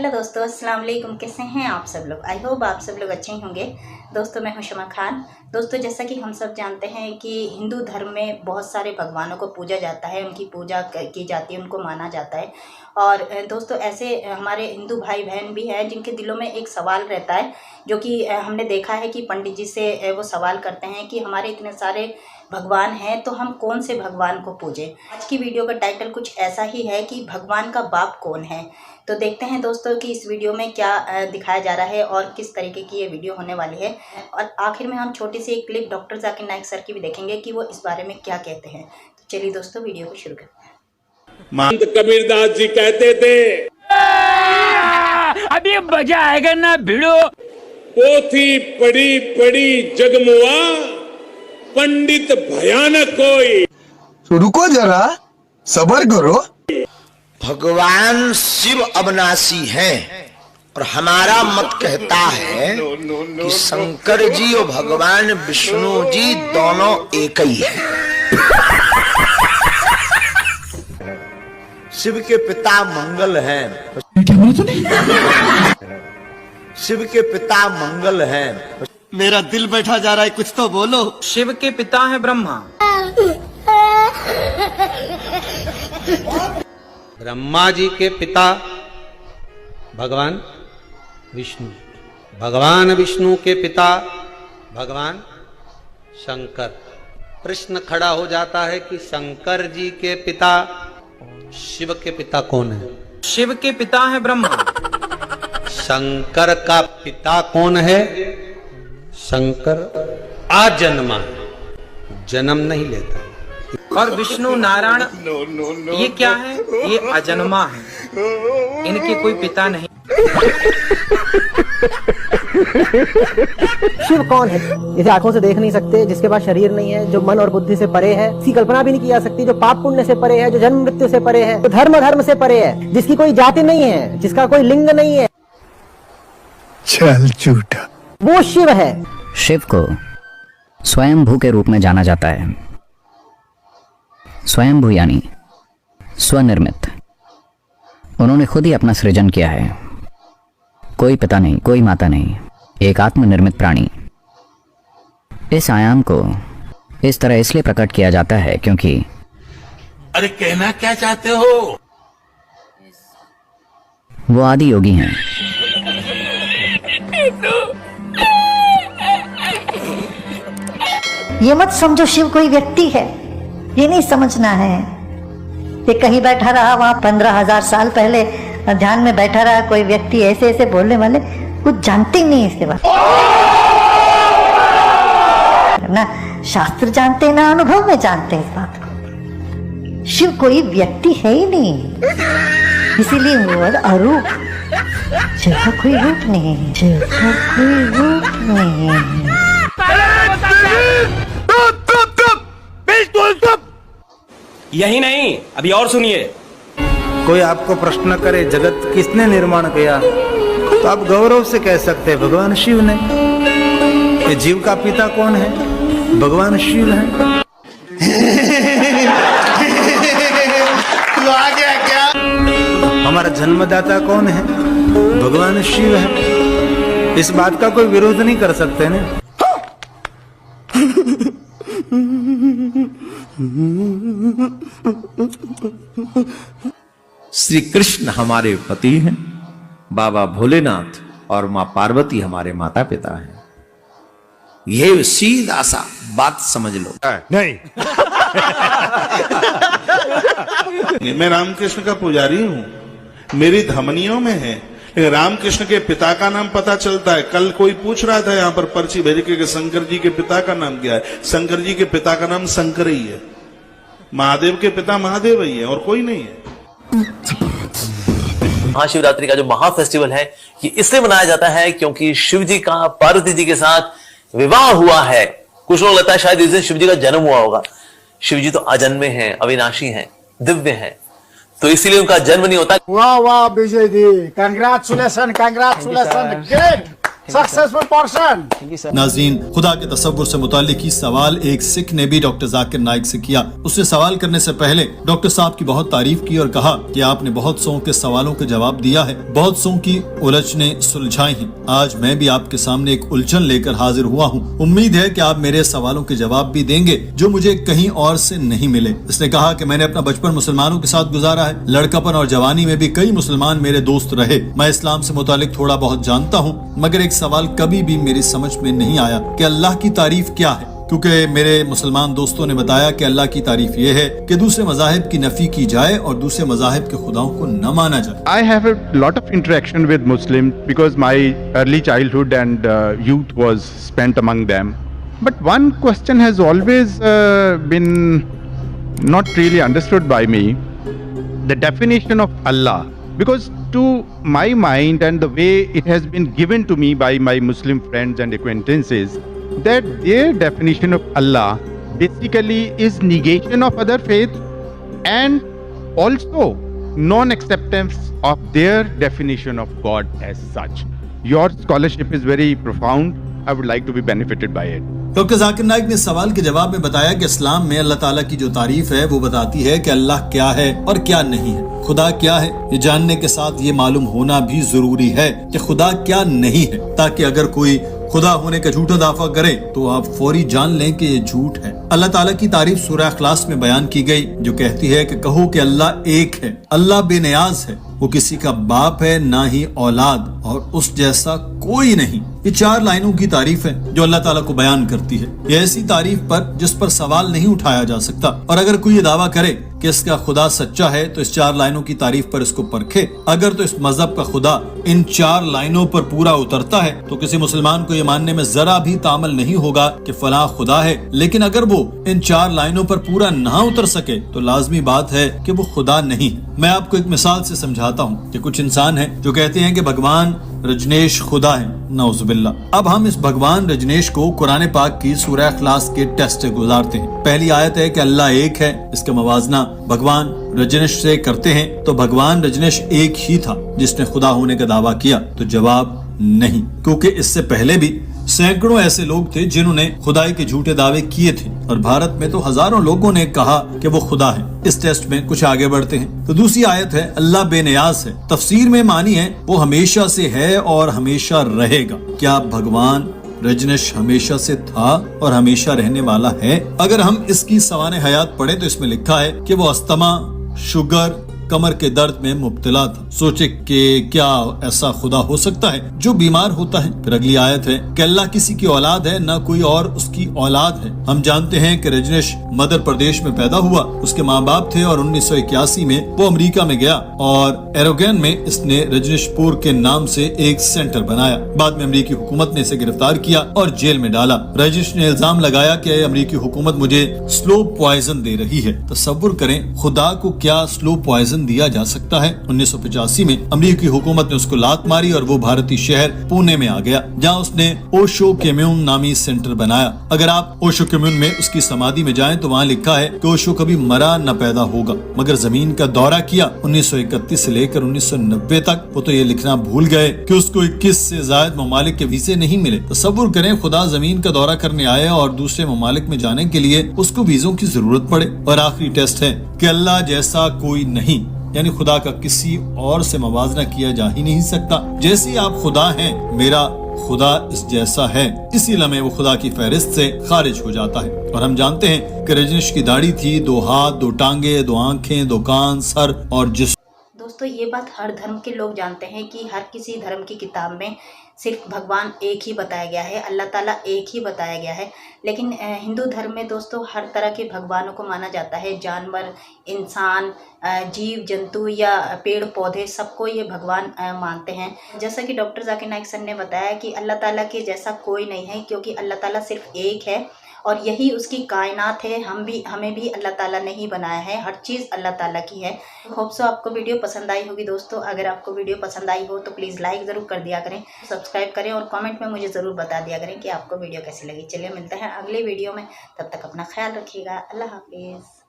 Hello दोस्तों, अस्सलाम वालेकुम। कैसे हैं आप सब लोग? आई होप आप सब लोग अच्छे ही होंगे। दोस्तों, मैं हूं शमा खान। दोस्तों, जैसा कि हम सब जानते हैं कि हिंदू धर्म में बहुत सारे भगवानों को पूजा जाता है, उनकी पूजा की जाती है, उनको माना जाता है। और दोस्तों, ऐसे हमारे हिंदू भाई बहन भी हैं जिनके दिलों में एक सवाल रहता है, जो कि हमने देखा है कि पंडित जी से वो सवाल करते हैं कि हमारे इतने सारे भगवान हैं, तो हम कौन से भगवान को पूजें। आज की वीडियो का टाइटल कुछ ऐसा ही है कि भगवान का बाप कौन है। तो देखते हैं दोस्तों कि इस वीडियो में क्या दिखाया जा रहा है और किस तरीके की ये वीडियो होने वाली है। और आखिर में हम छोटी सी एक clip doctor Zakir Naik sir की भी देखेंगे कि वो इस बारे में क्या कहते हैं। तो चलिए दोस्तों, वीडियो को शुरू करते हैं। महंत कबीरदास जी कहते थे, अभी मजा आएगा ना भिड़ो। पोथी पढ़ी पढ़ी जगमुआ, पंडित भयानक कोई। तो रुको जरा, सब्र करो। भगवान शिव अविनाशी हैं और हमारा मत कहता है कि शंकर जी और भगवान विष्णु जी दोनों एक ही हैं। शिव के पिता मंगल हैं। शिव के पिता मंगल हैं। मेरा दिल बैठा जा रहा है, कुछ तो बोलो। शिव के पिता है ब्रह्मा। ब्रह्मा जी के पिता भगवान विष्णु, भगवान विष्णु के पिता भगवान शंकर। प्रश्न खड़ा हो जाता है कि शंकर जी के पिता शिव के पिता कौन है? शिव के पिता है ब्रह्मा। शंकर का पिता कौन है? शंकर आजन्मा है, जन्म नहीं लेता। और विष्णु नारायण ये क्या है? ये अजन्मा है, इनके कोई पिता नहीं। शिव कौन है? जिसे आंखों से देख नहीं सकते, जिसके पास शरीर नहीं है, जो मन और बुद्धि से परे है, इसकी कल्पना भी नहीं की जा सकती, जो पाप पुण्य से परे है, जो जन्म मृत्यु से परे है, जो धर्म से परे है, जिसकी कोई जाति नहीं है, जिसका कोई लिंग नहीं है। चल झूठा। वो शिव है। शिव को स्वयंभू के रूप में जाना जाता है। स्वयंभू यानी स्वनिर्मित। उन्होंने खुद ही अपना सृजन किया है। कोई पिता नहीं, कोई माता नहीं, एक आत्मनिर्मित प्राणी। इस आयाम को इस तरह इसलिए प्रकट किया जाता है क्योंकि अरे कहना क्या चाहते हो? वो आदि योगी हैं। ये मत समझो शिव कोई व्यक्ति है, ये नहीं समझना है। ये कहीं बैठा रहा, वहां 15,000 साल पहले ध्यान में बैठा रहा कोई व्यक्ति, ऐसे ऐसे बोलने वाले कुछ जानते ही नहीं इसके बारे ना शास्त्र जानते ना अनुभव में जानते इस बात को। शिव कोई व्यक्ति है ही नहीं, इसीलिए वो अरूप। शिव का कोई रूप नहीं है, शिव का कोई रूप नहीं है। यही नहीं, अभी और सुनिए। कोई आपको प्रश्न करे जगत किसने निर्माण किया, तो आप गौरव से कह सकते हैं भगवान शिव ने। ये जीव का पिता कौन है? भगवान शिव है। तो आ गया क्या? हमारा जन्मदाता कौन है? भगवान शिव है। इस बात का कोई विरोध नहीं कर सकते ना। श्री कृष्ण हमारे पति हैं, बाबा भोलेनाथ और मां पार्वती हमारे माता पिता हैं। ये सीधा सा बात समझ लो। नहीं। मैं रामकृष्ण का पुजारी हूँ, मेरी धमनियों में है। लेकिन रामकृष्ण के पिता का नाम पता चलता है। कल कोई पूछ रहा था यहाँ पर पर्ची भेज के शंकर जी के पिता का नाम क्या है। शंकर जी के पिता का नाम शंकर ही है। महादेव के पिता महादेव ही है और कोई नहीं है। महाशिवरात्रि का जो महा फेस्टिवल है, ये इसलिए मनाया जाता है क्योंकि शिव जी का पार्वती जी के साथ विवाह हुआ है। कुछ लोग लगता है शायद इस दिन शिव जी का जन्म हुआ होगा। शिव जी तो अजन्मे हैं, अविनाशी हैं, दिव्य हैं, तो इसीलिए उनका जन्म नहीं होता। वाह वाह Vijay ji, congratulation, congratulation, great. Successful person. नाज़रीन, खुदा के तसव्वुर से मुताल्लिक ही सवाल एक सिख ने भी डॉक्टर जाकिर नाइक से किया। उसने सवाल करने से पहले डॉक्टर साहब की बहुत तारीफ की और कहा कि आपने बहुत सौ के सवालों के जवाब दिया है, बहुत सौ की उलझने सुलझाई हैं। आज मैं भी आपके सामने एक उलझन लेकर हाजिर हुआ हूँ। उम्मीद है कि आप मेरे सवालों के जवाब भी देंगे जो मुझे कहीं और से नहीं मिले। इसने कहा कि मैंने अपना बचपन मुसलमानों के साथ गुजारा है, लड़कापन और जवानी में भी कई मुसलमान मेरे दोस्त रहे। मैं इस्लाम से मुतालिक थोड़ा बहुत जानता हूँ, मगर एक सवाल कभी भी मेरी समझ में नहीं आया कि अल्लाह की तारीफ क्या है, क्योंकि मेरे मुसलमान दोस्तों ने बताया कि अल्लाह की तारीफ ये है कि दूसरे मज़ाहिब की नफी की जाए और दूसरे मज़ाहिब के खुदाओं को न माना जाए। I have a lot of interaction with Muslims because my early childhood and youth was spent among them. But one question has always been not really understood by me, the definition of Allah. Because to my mind and the way it has been given to me by my Muslim friends and acquaintances, that their definition of Allah basically is negation of other faiths and also non-acceptance of their definition of God as such. Your scholarship is very profound. I would like to be benefited by it. Doctor Zakir Naik ने सवाल के जवाब में बताया कि इस्लाम में अल्लाह ताला की जो तारीफ है वो बताती है कि अल्लाह क्या है और क्या नहीं है, खुदा क्या है ये जानने के साथ ये मालूम होना भी जरूरी है कि खुदा क्या नहीं है, ताकि अगर कोई खुदा होने का झूठा दावा करे तो आप फौरी जान लें कि ये झूठ है। अल्लाह ताला की तारीफ सूरह इखलास में बयान की गई जो कहती है कि कहो कि अल्लाह एक है, अल्लाह बेनियाज है, वो किसी का बाप है ना ही औलाद और उस जैसा कोई नहीं। ये 4 लाइनों की तारीफ है जो अल्लाह ताला को बयान करती है। ये ऐसी तारीफ पर जिस पर सवाल नहीं उठाया जा सकता, और अगर कोई ये दावा करे कि इसका खुदा सच्चा है तो इस 4 लाइनों की तारीफ पर इसको परखे। अगर तो इस मजहब का खुदा इन 4 लाइनों पर पूरा उतरता है तो किसी मुसलमान को ये मानने में जरा भी तामल नहीं होगा कि फला खुदा है, लेकिन अगर वो इन 4 लाइनों पर पूरा ना उतर सके तो लाजमी बात है कि वो खुदा नहीं है। मैं आपको एक मिसाल से समझाता हूँ कि कुछ इंसान हैं जो कहते हैं कि भगवान रजनेश खुदा है, नौजुबिल्लाह। अब हम इस भगवान रजनेश को कुरान पाक की सूरह इखलास के टेस्ट से गुजारते हैं। पहली आयत है कि अल्लाह एक है, इसका मवाजना भगवान रजनेश से करते हैं तो भगवान रजनेश एक ही था जिसने खुदा होने का दावा किया, तो जवाब नहीं, क्योंकि इससे पहले भी सैकड़ों ऐसे लोग थे जिन्होंने खुदाई के झूठे दावे किए थे और भारत में तो हजारों लोगों ने कहा कि वो खुदा है। इस टेस्ट में कुछ आगे बढ़ते हैं तो दूसरी आयत है अल्लाह बेनियाज है। तफसीर में मानी है वो हमेशा से है और हमेशा रहेगा। क्या भगवान रजनेश हमेशा से था और हमेशा रहने वाला है? अगर हम इसकी सवाने हयात पढ़े तो इसमें लिखा है कि वो अस्थमा, शुगर, कमर के दर्द में मुब्तला था। सोचे कि क्या ऐसा खुदा हो सकता है जो बीमार होता है? फिर अगली आयत है कि अल्लाह किसी की औलाद है ना कोई और उसकी औलाद है। हम जानते हैं कि रजनेश मध्य प्रदेश में पैदा हुआ, उसके माँ बाप थे और 1981 में वो अमेरिका में गया और एरोगन में इसने रजनेशपुर के नाम से एक सेंटर बनाया। बाद में अमेरिकी हुकूमत ने इसे गिरफ्तार किया और जेल में डाला। रजनेश ने इल्जाम लगाया कि अमेरिकी हुकूमत मुझे स्लो पॉइजन दे रही है। तसव्वुर करें खुदा को क्या स्लो पॉइजन दिया जा सकता है? 1985 में अमेरिकी हुकूमत ने उसको लात मारी और वो भारतीय शहर पुणे में आ गया जहाँ उसने ओशो कम्यून नामी सेंटर बनाया। अगर आप ओशो कम्यून में उसकी समाधि में जाएं तो वहाँ लिखा है कि ओशो कभी मरा न पैदा होगा, मगर जमीन का दौरा किया 1931 से लेकर 1990 तक। वो तो ये लिखना भूल गए कि उसको 21 से ज्यादा ममालिक के वीजे नहीं मिले। तसव्वुर करें खुदा जमीन का दौरा करने आए और दूसरे ममालिक में जाने के लिए उसको वीजों की जरूरत पड़े। और आखिरी टेस्ट है कि अल्लाह जैसा कोई नहीं, यानी खुदा का किसी और से मवाजना किया जा ही नहीं सकता। जैसे आप खुदा हैं, मेरा खुदा इस जैसा है, इसी लम्हे वो खुदा की फहरिस्त से खारिज हो जाता है। और हम जानते हैं कि रजनीश की दाढ़ी थी, 2 हाथ, 2 टांगे, 2 आंखें, 2 कान, सर और जिस्म। दोस्तों ये बात हर धर्म के लोग जानते हैं कि हर किसी धर्म की किताब में सिर्फ भगवान एक ही बताया गया है, अल्लाह ताला एक ही बताया गया है। लेकिन हिंदू धर्म में दोस्तों हर तरह के भगवानों को माना जाता है। जानवर, इंसान, जीव जंतु या पेड़ पौधे, सबको ये भगवान मानते हैं। जैसा कि डॉक्टर जाकिर नाइक सर ने बताया कि अल्लाह ताला के जैसा कोई नहीं है, क्योंकि अल्लाह ताला सिर्फ एक है और यही उसकी कायनात है। हमें भी अल्लाह ताला ने ही बनाया है, हर चीज़ अल्लाह ताला की है। होप सो आपको वीडियो पसंद आई होगी दोस्तों। अगर आपको वीडियो पसंद आई हो तो प्लीज़ लाइक ज़रूर कर दिया करें, सब्सक्राइब करें और कमेंट में मुझे ज़रूर बता दिया करें कि आपको वीडियो कैसी लगी। चलिए मिलते हैं अगले वीडियो में, तब तक अपना ख्याल रखिएगा। अल्लाह हाफिज़।